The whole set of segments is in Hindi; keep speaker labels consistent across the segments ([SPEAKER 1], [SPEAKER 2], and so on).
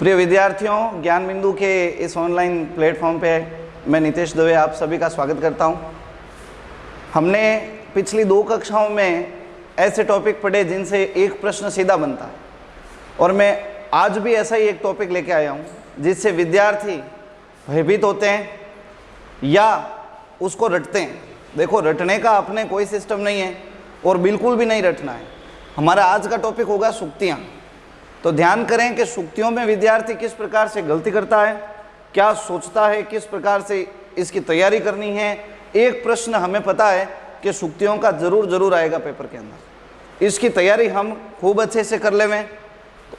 [SPEAKER 1] प्रिय विद्यार्थियों, ज्ञान बिंदु के इस ऑनलाइन प्लेटफॉर्म पे मैं नितेश दवे आप सभी का स्वागत करता हूं। हमने पिछली 2 कक्षाओं में ऐसे टॉपिक पढ़े जिनसे एक प्रश्न सीधा बनता है, और मैं आज भी ऐसा ही एक टॉपिक लेके आया हूं जिससे विद्यार्थी भयभीत होते हैं या उसको रटते हैं। देखो, रटने का अपने कोई सिस्टम नहीं है और बिल्कुल भी नहीं रटना है। हमारा आज का टॉपिक होगा सुक्तियाँ। तो ध्यान करें कि सुक्तियों में विद्यार्थी किस प्रकार से गलती करता है, क्या सोचता है, किस प्रकार से इसकी तैयारी करनी है। एक प्रश्न हमें पता है कि सुक्तियों का जरूर आएगा पेपर के अंदर, इसकी तैयारी हम खूब अच्छे से कर लेवें।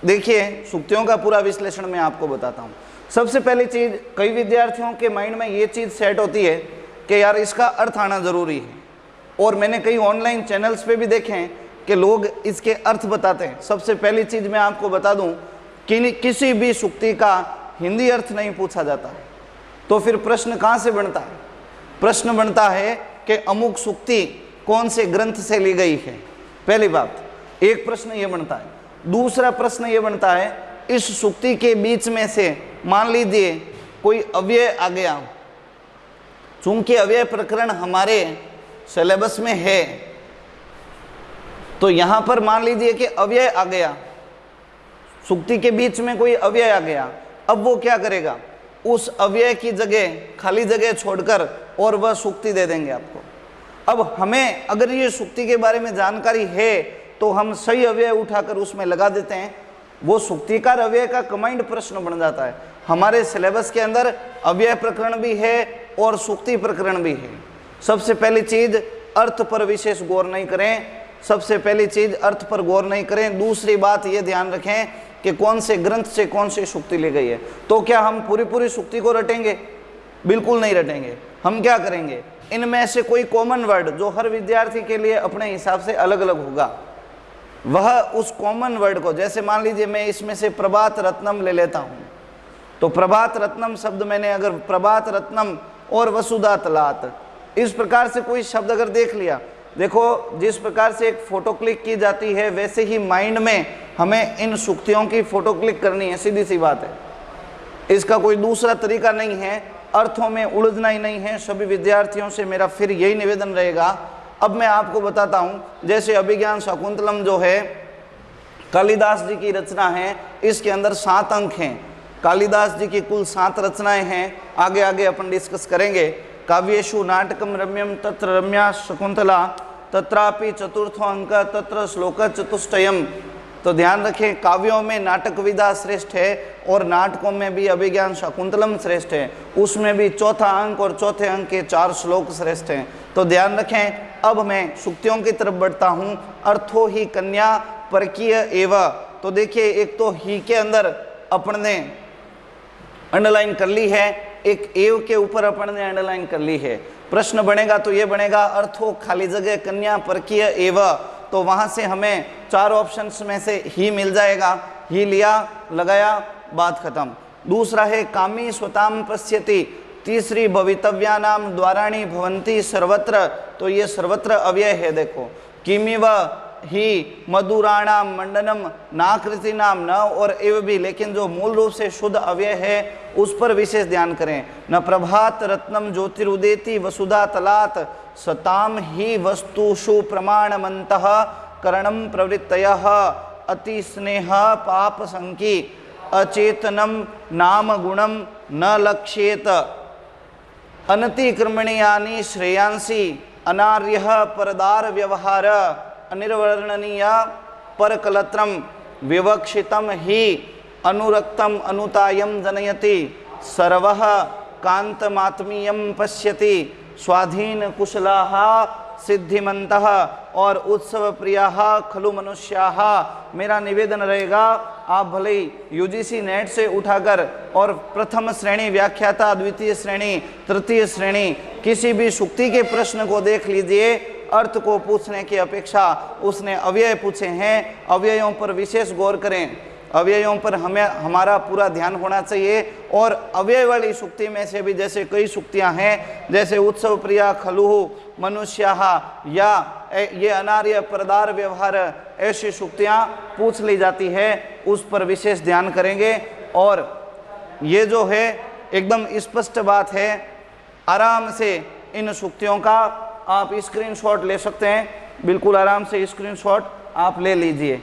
[SPEAKER 1] देखिए, सुक्तियों का पूरा विश्लेषण मैं आपको बताता हूँ। सबसे पहली चीज़, कई विद्यार्थियों के माइंड में ये चीज़ सेट होती है कि यार इसका अर्थ आना ज़रूरी है, और मैंने कई ऑनलाइन चैनल्स पे भी देखे हैं कि लोग इसके अर्थ बताते हैं। सबसे पहली चीज़ मैं आपको बता दूं कि किसी भी सुक्ति का हिंदी अर्थ नहीं पूछा जाता है। तो फिर प्रश्न कहाँ से बनता है? प्रश्न बनता है कि अमुक सुक्ति कौन से ग्रंथ से ली गई है। पहली बात, एक प्रश्न ये बनता है। दूसरा प्रश्न ये बनता है, इस सुक्ति के बीच में से मान लीजिए कोई अव्यय आ गया। चूंकि अव्यय प्रकरण हमारे सिलेबस में है, तो यहाँ पर मान लीजिए कि अव्यय आ गया, सुक्ति के बीच में कोई अव्यय आ गया। अब वो क्या करेगा? उस अव्यय की जगह खाली जगह छोड़कर और वह सुक्ति दे देंगे आपको। अब हमें अगर ये सुक्ति के बारे में जानकारी है तो हम सही अव्यय उठाकर उसमें लगा देते हैं। वो सुक्तिकार अव्यय का कमांड प्रश्न बन जाता है। हमारे सिलेबस के अंदर अव्यय प्रकरण भी है और सुक्ति प्रकरण भी है। सबसे पहली चीज, अर्थ पर विशेष गौर नहीं करें। सबसे पहली चीज, अर्थ पर गौर नहीं करें। दूसरी बात ये ध्यान रखें कि कौन से ग्रंथ से कौन सी सुक्ति ली गई है। तो क्या हम पूरी सुक्ति को रटेंगे? बिल्कुल नहीं रटेंगे। हम क्या करेंगे, इनमें से कोई कॉमन वर्ड जो हर विद्यार्थी के लिए अपने हिसाब से अलग अलग होगा, वह उस कॉमन वर्ड को, जैसे मान लीजिए मैं इसमें से प्रभात रत्नम ले लेता हूँ, तो प्रभात रत्नम शब्द मैंने अगर प्रभात रत्नम और वसुधा तलात, इस प्रकार से कोई शब्द अगर देख लिया, देखो जिस प्रकार से एक फोटो क्लिक की जाती है वैसे ही माइंड में हमें इन सुक्तियों की फोटो क्लिक करनी है। सीधी सी बात है, इसका कोई दूसरा तरीका नहीं है। अर्थों में उलझना ही नहीं है। सभी विद्यार्थियों से मेरा फिर यही निवेदन रहेगा। अब मैं आपको बताता हूँ, जैसे अभिज्ञान शाकुंतलम जो है कालिदास जी की रचना है, इसके अंदर 7 अंक हैं। कालिदास जी की कुल 7 रचनाएं हैं। आगे आगे अपन डिस्कस करेंगे। काव्येषु नाटकम रम्यम तत्र रम्या शकुंतला तत्रापि चतुर्थो अंक तत्र श्लोक चतुष्टयम। तो ध्यान रखें, काव्यों में नाटक विधा श्रेष्ठ है और नाटकों में भी अभिज्ञान शाकुंतलम श्रेष्ठ है। उसमें भी चौथा अंक और चौथे अंक के 4 श्लोक श्रेष्ठ हैं। तो ध्यान रखें। अब मैं सुक्तियों की तरफ बढ़ता हूँ। अर्थो ही कन्या परकीय एव। तो देखिए, एक तो ही के अंदर अपन ने अंडरलाइन कर ली है, एक एव के ऊपर अपन ने अंडरलाइन कर ली है। प्रश्न बनेगा तो ये बनेगा, अर्थो खाली जगह कन्या परकीय एव। तो वहां से हमें 4 ऑप्शंस में से ही मिल जाएगा। ही लिया, लगाया, बात खत्म। दूसरा है कामी स्वताम पश्यति। तीसरी भवितव्यानाम द्वाराणी भवंती सर्वत्र। तो ये सर्वत्र अव्यय है। देखो, किमिव ही मधुराणाम मंडनम नाकृति नाम न और एव भी, लेकिन जो मूल रूप से शुद्ध अव्यय है उस पर विशेष ध्यान करें। न प्रभात रत्नम ज्योतिरुदेति वसुधा तलात सताम ही वस्तुषु प्रमाणमंतः करणम प्रवृत्तयः अति स्नेह पाप संकी अचेतनम नाम गुणम न लक्ष्येत अनतिक्रमणीयानि श्रेयांसी अनार्यः परदार व्यवहार अनिर्वर्णनीय परकलत्रम विवक्षितम ही अनुरक्तम अनुतायम जनयति सर्वः कांतमात्मीयम पश्यति स्वाधीन कुशलाः सिद्धिमन्तः और उत्सव प्रियाः खलु मनुष्याः। मेरा निवेदन रहेगा, आप भले ही यूजीसी नेट से उठाकर और प्रथम श्रेणी व्याख्याता, द्वितीय श्रेणी, तृतीय श्रेणी किसी भी सुक्ति के प्रश्न को देख लीजिए। अर्थ को पूछने की अपेक्षा उसने अव्यय पूछे हैं। अव्ययों पर विशेष गौर करें। अव्ययों पर हमें हमारा पूरा ध्यान होना चाहिए। और अव्यय वाली सुक्ति में से भी जैसे कई सुक्तियां हैं, जैसे उत्सव प्रिया खलुहु मनुष्याः या ये अनार्य परदार व्यवहार, ऐसी सुक्तियां पूछ ली जाती है, उस पर विशेष ध्यान करेंगे। और ये जो है एकदम स्पष्ट बात है, आराम से इन सूक्तियों का आप स्क्रीनशॉट ले सकते हैं, बिल्कुल आराम से स्क्रीनशॉट आप ले लीजिए।